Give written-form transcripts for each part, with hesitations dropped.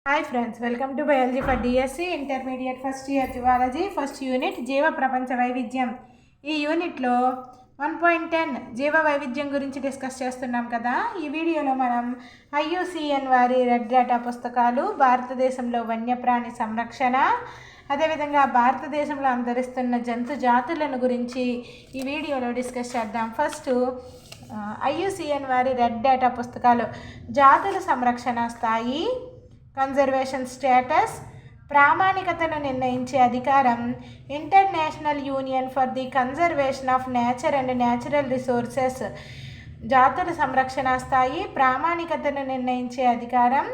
Hi friends, welcome to biology for DSC intermediate first year zoology first unit జీవ ప్రపంచ వైవిధ్యం. ఈ యూనిట్లో 1.10 జీవ వైవిధ్యం గురించి డిస్కస్ చేస్తున్నాం కదా. ఈ వీడియోలో మనం IUCN వారి రెడ్ డేటా పుస్తకాలు, భారతదేశంలో వన్యప్రాణి సంరక్షణ, అదేవిధంగా భారతదేశంలో అంతరిస్తున్న జంతు జాతులను గురించి ఈ వీడియోలో డిస్కస్ చేద్దాం. ఫస్ట్ IUCN వారి రెడ్ డేటా పుస్తకాలు. జాతుల సంరక్షణ స్థాయి, కన్జర్వేషన్ స్టేటస్, ప్రామాణికతను నిర్ణయించే అధికారం international union for the conservation of nature and natural resources. జాతుల సంరక్షణ స్థాయి, ప్రామాణికతను నిర్ణయించే అధికారం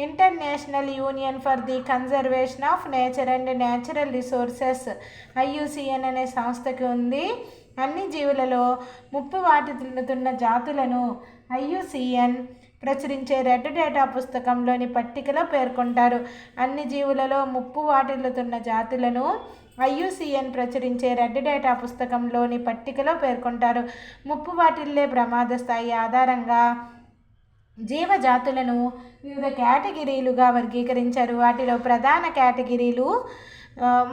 international union for the conservation of nature and natural resources IUCN అనే సంస్థకి ఉంది. అన్ని జీవులలో ముప్పు వాటిల్లుతున్న జాతులను IUCN ప్రచురించే రెడ్ డేటా పుస్తకంలోని పట్టికలో పేర్కొంటారు. అన్ని జీవులలో ముప్పు వాటిల్లుతున్న జాతులను IUCN ప్రచురించే రెడ్ డేటా పుస్తకంలోని పట్టికలో పేర్కొంటారు. ముప్పు వాటిల్లే ప్రమాద స్థాయి ఆధారంగా జీవజాతులను వివిధ కేటగిరీలుగా వర్గీకరించారు. వాటిలో ప్రధాన కేటగిరీలు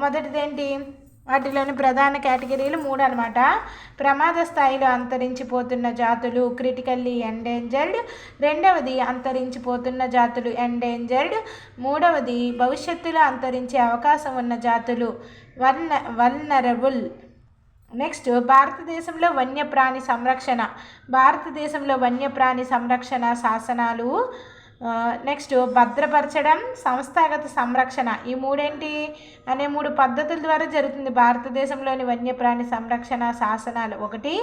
మొదటిదేంటి? వాటిలోని ప్రధాన కేటగిరీలు 3 అన్నమాట. ప్రమాద స్థాయిలో అంతరించిపోతున్న జాతులు క్రిటికల్లీ ఎండేంజర్డ్, రెండవది అంతరించిపోతున్న జాతులు ఎండేంజర్డ్, మూడవది భవిష్యత్తులో అంతరించే అవకాశం ఉన్న జాతులు వల్నరబుల్. నెక్స్ట్, భారతదేశంలో వన్యప్రాణి సంరక్షణ. భారతదేశంలో వన్యప్రాణి సంరక్షణ శాసనాలు. నెక్స్ట్, భద్రపరచడం, సంస్థాగత సంరక్షణ. ఈ మూడేంటి అనే 3 పద్ధతుల ద్వారా జరుగుతుంది భారతదేశంలోని వన్యప్రాణి సంరక్షణ శాసనాలు. 1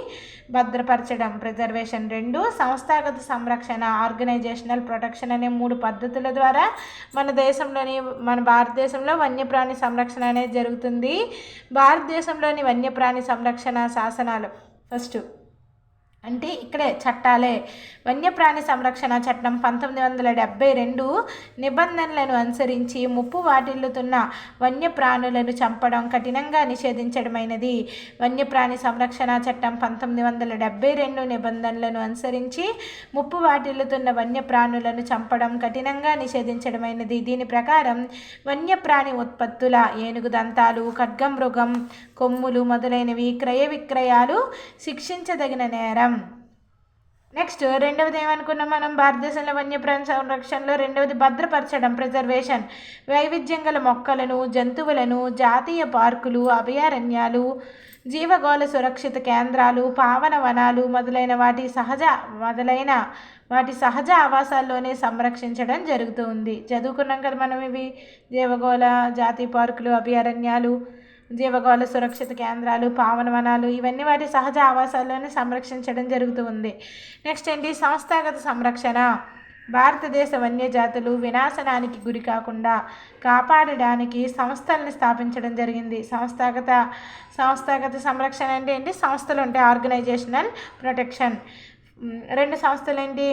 భద్రపరచడం ప్రిజర్వేషన్, 2 సంస్థాగత సంరక్షణ ఆర్గనైజేషనల్ ప్రొటెక్షన్ అనే 3 పద్ధతుల ద్వారా మన భారతదేశంలో వన్యప్రాణి సంరక్షణ అనేది జరుగుతుంది. భారతదేశంలోని వన్యప్రాణి సంరక్షణ శాసనాలు ఫస్ట్ అంటే ఇక్కడే చట్టాలే. వన్యప్రాణి సంరక్షణ చట్టం 1972 నిబంధనలను అనుసరించి ముప్పు వాటిల్లుతున్న వన్యప్రాణులను చంపడం కఠినంగా నిషేధించడమైనది. వన్యప్రాణి సంరక్షణ చట్టం 1972 నిబంధనలను అనుసరించి ముప్పు వాటిల్లుతున్న వన్యప్రాణులను చంపడం కఠినంగా నిషేధించడమైనది. దీని ప్రకారం వన్యప్రాణి ఉత్పత్తుల ఏనుగు దంతాలు, ఖడ్గమృగం కొమ్ములు మొదలైనవి క్రయ విక్రయాలు శిక్షించదగిన నేరం. నెక్స్ట్, రెండవది ఏమనుకున్నాం మనం భారతదేశంలో వన్యప్రాణి సంరక్షణలో? రెండవది భద్రపరచడం ప్రిజర్వేషన్. వైవిధ్యం గల మొక్కలను, జంతువులను, జాతీయ పార్కులు, అభయారణ్యాలు, జీవగోళ సురక్షిత కేంద్రాలు, పావన వనాలు మొదలైన వాటి సహజ ఆవాసాల్లోనే సంరక్షించడం జరుగుతుంది. చదువుకున్నాం కదా మనం ఇవి. జీవగోళ, జాతీయ పార్కులు, అభయారణ్యాలు, జీవగోళ సురక్షిత కేంద్రాలు, పావన వనాలు, ఇవన్నీ వాటి సహజ ఆవాసాల్లోనే సంరక్షించడం జరుగుతూ ఉంది. నెక్స్ట్ ఏంటి? సంస్థాగత సంరక్షణ. భారతదేశ వన్యజాతులు వినాశనానికి గురి కాకుండా కాపాడడానికి సంస్థలను స్థాపించడం జరిగింది. సంస్థాగత సంరక్షణ అంటే ఏంటి? సంస్థలు ఉంటాయి, ఆర్గనైజేషనల్ ప్రొటెక్షన్. 2 సంస్థలు ఏంటి?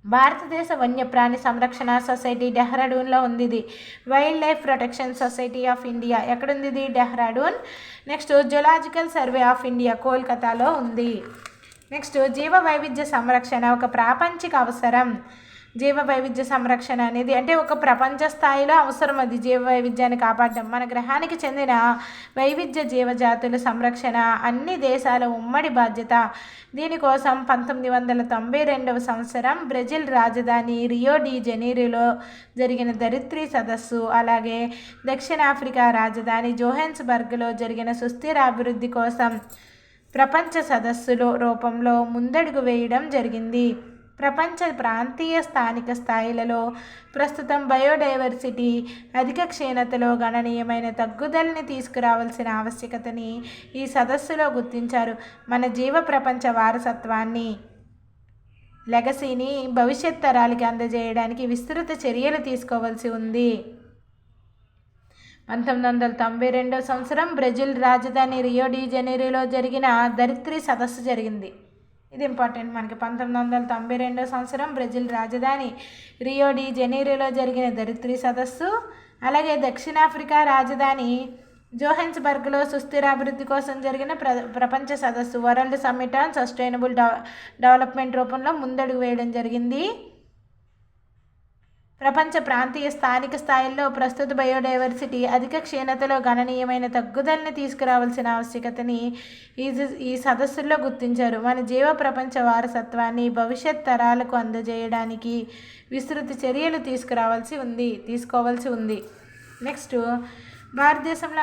భారతదేశ వన్యప్రాణి సంరక్షణ సొసైటీ డెహ్రాడూన్లో ఉంది. ఇది wild life protection society of India ఎక్కడుంది? ఇది Dehradun. Next, zoological survey of India కోల్కతాలో ఉంది. నెక్స్ట్, జీవ వైవిధ్య సంరక్షణ ఒక ప్రాపంచిక అవసరం. జీవ వైవిధ్య సంరక్షణ అనేది అంటే ఒక ప్రపంచ స్థాయిలో అవసరం. అది జీవ వైవిధ్యాన్ని కాపాడడం. మన గ్రహానికి చెందిన వైవిధ్య జీవజాతుల సంరక్షణ అన్ని దేశాల ఉమ్మడి బాధ్యత. దీనికోసం 1992 సంవత్సరం బ్రెజిల్ రాజధాని రియో డి జనీరోలో జరిగిన ధరిత్రి సదస్సు, అలాగే దక్షిణాఫ్రికా రాజధాని జోహెన్స్బర్గ్లో జరిగిన సుస్థిర అభివృద్ధి కోసం ప్రపంచ సదస్సులో రూపంలో ముందడుగు వేయడం జరిగింది. ప్రపంచ ప్రాంతీయ స్థానిక స్థాయిలలో ప్రస్తుతం బయోడైవర్సిటీ అధిక క్షీణతలో గణనీయమైన తగ్గుదలని తీసుకురావాల్సిన ఆవశ్యకతని ఈ సదస్సులో గుర్తించారు. మన జీవ ప్రపంచ వారసత్వాన్ని, లెగసీని భవిష్యత్ తరాలకి అందజేయడానికి విస్తృత చర్యలు తీసుకోవాల్సి ఉంది. 1992 సంవత్సరం బ్రెజిల్ రాజధాని రియో డి జనీరోలో జరిగిన ధరిత్రి సదస్సు జరిగింది. ఇది ఇంపార్టెంట్ మనకి. 1992 సంవత్సరం బ్రెజిల్ రాజధాని రియో డి జనీరోలో జరిగిన ధరిత్రి సదస్సు, అలాగే దక్షిణాఫ్రికా రాజధాని జోహెన్స్బర్గ్లో సుస్థిరాభివృద్ధి కోసం జరిగిన ప్రపంచ సదస్సు world summit on sustainable development రూపంలో ముందడుగు వేయడం జరిగింది. ప్రపంచ ప్రాంతీయ స్థానిక స్థాయిల్లో ప్రస్తుత బయోడైవర్సిటీ అధిక క్షీణతలో గణనీయమైన తగ్గుదలని తీసుకురావాల్సిన ఆవశ్యకతని ఈ సదస్సుల్లో గుర్తించారు. మన జీవ ప్రపంచ వారసత్వాన్ని భవిష్యత్ తరాలకు అందజేయడానికి విస్తృత చర్యలు తీసుకోవాల్సి ఉంది. నెక్స్ట్, భారతదేశంలో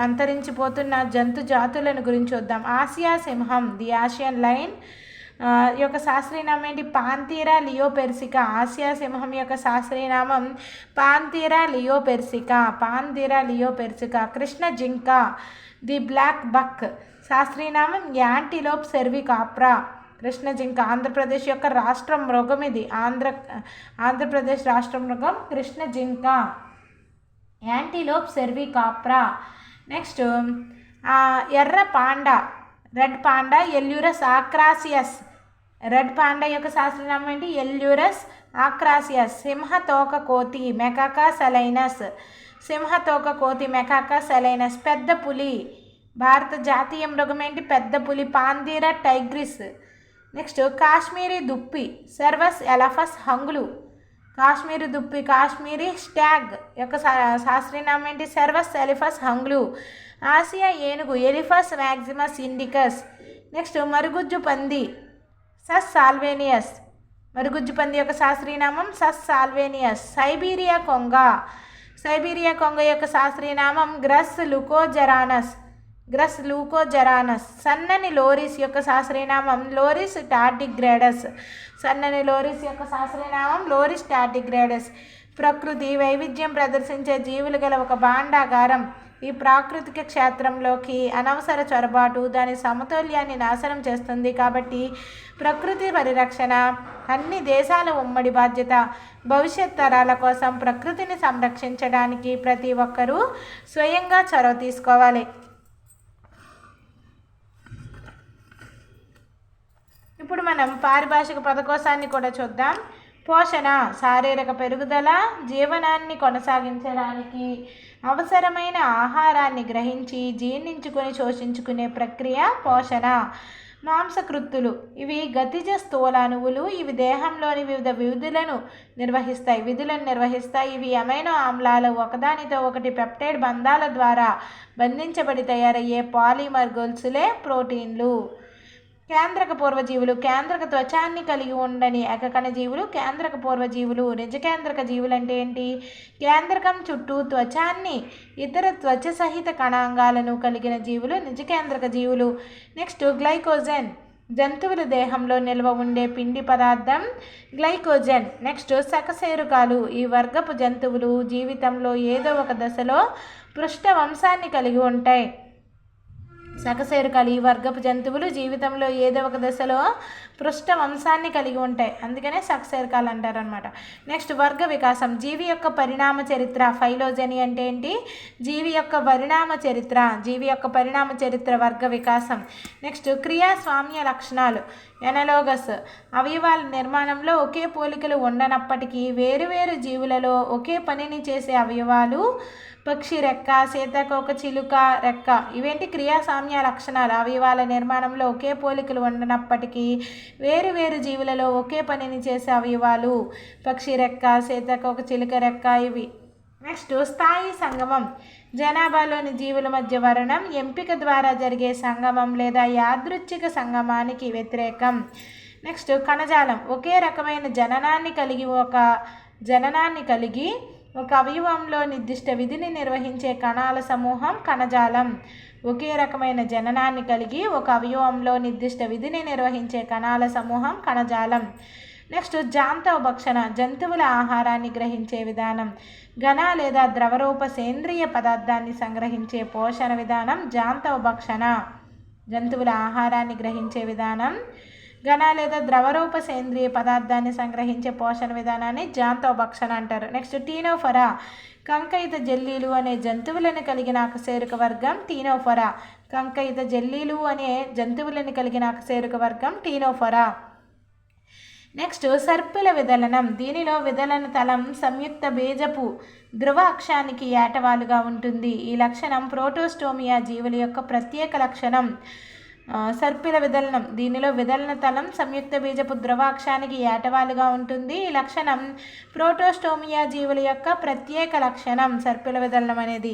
అంతరించిపోతున్న జంతు జాతులను గురించి చూద్దాం. ఆసియా సింహం, ది ఆసియన్ లయన్ యొక్క శాస్త్రీయనామం ఏంటి? పాంథీరా లియోపెర్సికా. ఆసియా సింహం యొక్క శాస్త్రీయనామం పాంథీరా లియోపెర్సికా. కృష్ణ జింక, the black buck, శాస్త్రీయనామం antelope సెర్వికాప్రా. Krishna జింక ఆంధ్రప్రదేశ్ యొక్క రాష్ట్ర మృగం. ఇది ఆంధ్రప్రదేశ్ రాష్ట్ర మృగం కృష్ణ జింక, యాంటిలోప్ సెర్వికాప్రా. నెక్స్ట్, ఎర్ర పాండా, రెడ్ పాండా, ఎల్యూరస్ ఆక్రాసియస్. రెడ్ పాండా యొక్క శాస్త్రనామం ఏంటి? ఎల్యూరస్ ఆక్రాసియస్. సింహతోక కోతి, మెకాకా సెలైనస్. పెద్ద పులి, భారత జాతీయ మృగం ఏంటి? పెద్ద పులి, పాంథీరా టైగ్రిస్. నెక్స్ట్, కాశ్మీరీ దుప్పి, సర్వస్ ఎలఫస్ హంగులు. కాశ్మీరీ స్టాగ్ యొక్క శాస్త్రీయనామం ఏంటి? సర్వస్ ఎలిఫస్ హంగులు. ఆసియా ఏనుగు, ఎలిఫస్ మ్యాక్సిమస్ ఇండికస్. నెక్స్ట్, మరుగుజ్జు పంది, సస్ సాల్వేనియస్. మరుగుజ్జు పంది యొక్క శాస్త్రీయనామం సస్ సాల్వేనియస్. సైబీరియా కొంగ యొక్క శాస్త్రీయనామం గ్రస్ లూకోజెరానస్. సన్నని లోరిస్ యొక్క శాస్త్రీయనామం లోరిస్ టార్డిగ్రేడస్. ప్రకృతి వైవిధ్యం ప్రదర్శించే జీవులు గల ఒక భాండాగారం. ఈ ప్రాకృతిక క్షేత్రంలోకి అనవసర చొరబాటు దాని సమతుల్యాన్ని నాశనం చేస్తుంది. కాబట్టి ప్రకృతి పరిరక్షణ అన్ని దేశాల ఉమ్మడి బాధ్యత. భవిష్యత్ తరాల కోసం ప్రకృతిని సంరక్షించడానికి ప్రతి ఒక్కరూ స్వయంగా చొరవ తీసుకోవాలి. ఇప్పుడు మనం పారిభాషిక పదకోశాన్ని కూడా చూద్దాం. పోషణ, శారీరక పెరుగుదల, జీవనాన్ని కొనసాగించడానికి అవసరమైన ఆహారాన్ని గ్రహించి జీర్ణించుకొని శోషించుకునే ప్రక్రియ పోషణ. మాంసకృత్తులు, ఇవి గతిజ స్థూలాణువులు. ఇవి దేహంలోని వివిధ విధులను నిర్వహిస్తాయి. ఇవి అమైనో ఆమ్లాలు ఒకదానితో ఒకటి పెప్టైడ్ బంధాల ద్వారా బంధించబడి తయారయ్యే పాలిమర్ గొలుసులే ప్రోటీన్లు. కేంద్రక పూర్వజీవులు, కేంద్రక త్వచాన్ని కలిగి ఉండని ఏకకణ జీవులు కేంద్రక పూర్వజీవులు. నిజకేంద్రక జీవులు అంటే ఏంటి? కేంద్రకం చుట్టూ త్వచాన్ని ఇతర త్వచ సహిత కణాంగాలను కలిగిన జీవులు నిజకేంద్రక జీవులు. నెక్స్ట్, గ్లైకోజన్, జంతువుల దేహంలో నిల్వ ఉండే పిండి పదార్థం గ్లైకోజన్. నెక్స్ట్, సకశేరుకాలు, ఈ వర్గపు జంతువులు జీవితంలో ఏదో ఒక దశలో పృష్ఠ వంశాన్ని కలిగి ఉంటాయి. సకశేరుకాలు ఈ వర్గపు జంతువులు జీవితంలో ఏదో ఒక దశలో పృష్ఠ వంశాన్ని కలిగి ఉంటాయి, అందుకనే సకశేరుకాలు అంటారనమాట. నెక్స్ట్, వర్గ వికాసం, జీవి యొక్క పరిణామ చరిత్ర. ఫైలోజెనీ అంటే ఏంటి? జీవి యొక్క పరిణామ చరిత్ర వర్గ వికాసం. నెక్స్ట్, క్రియాస్వామ్య లక్షణాలు. ఎనలోగస్, అవయవాల నిర్మాణంలో ఒకే పోలికలు ఉండనప్పటికీ వేరువేరు జీవులలో ఒకే పనిని చేసే అవయవాలు. పక్షి రెక్క, సీతాకోక చిలుక రెక్క, ఇవేంటి? క్రియాసామ్య లక్షణాలు. అవయవాల నిర్మాణంలో ఒకే పోలికలు ఉండనప్పటికీ వేరు జీవులలో ఒకే పనిని చేసే అవయవాలు. పక్షి రెక్క, సీతాకోక చిలుక రెక్క ఇవి. నెక్స్ట్, స్థాయి సంగమం, జనాభాలోని జీవుల మధ్య వర్ణం ఎంపిక ద్వారా జరిగే సంగమం లేదా యాదృచ్ఛిక సంగమానికి వ్యతిరేకం. నెక్స్ట్, కణజాలం, ఒకే రకమైన జననాన్ని కలిగి ఒక అవయవంలో నిర్దిష్ట విధిని నిర్వహించే కణాల సమూహం కణజాలం. ఒకే రకమైన జననాన్ని కలిగి ఒక అవయవంలో నిర్దిష్ట విధిని నిర్వహించే కణాల సమూహం కణజాలం. నెక్స్ట్, జాంతవ భక్షణ, జంతువుల ఆహారాన్ని గ్రహించే విధానం. ఘన లేదా ద్రవరూప సేంద్రియ పదార్థాన్ని సంగ్రహించే పోషణ విధానం జాంతవ భక్షణ. జంతువుల ఆహారాన్ని గ్రహించే విధానం. ఘన లేదా ద్రవరూప సేంద్రియ పదార్థాన్ని సంగ్రహించే పోషణ విధానాన్ని జాంతవ భక్షణ అంటారు. నెక్స్ట్, టీనోఫరా, కంకయిత జెల్లీలు అనే జంతువులను కలిగిన అకశేరుక వర్గం టీనోఫరా. కంకయిత జెల్లీలు అనే జంతువులను కలిగిన అకశేరుక వర్గం టీనోఫరా. నెక్స్ట్, సర్పిల విదలనం, దీనిలో విదలన తలం సంయుక్త బీజపు ధ్రువ అక్షానికి ఏటవాలుగా ఉంటుంది. ఈ లక్షణం ప్రోటోస్టోమియా జీవుల యొక్క ప్రత్యేక లక్షణం. సర్పిల విదలనం, దీనిలో విదలన తలం సంయుక్త బీజపు ద్రవాక్షానికి ఏటవాలుగా ఉంటుంది. ఈ లక్షణం ప్రోటోస్టోమియా జీవుల యొక్క ప్రత్యేక లక్షణం సర్పిల విదలనం అనేది.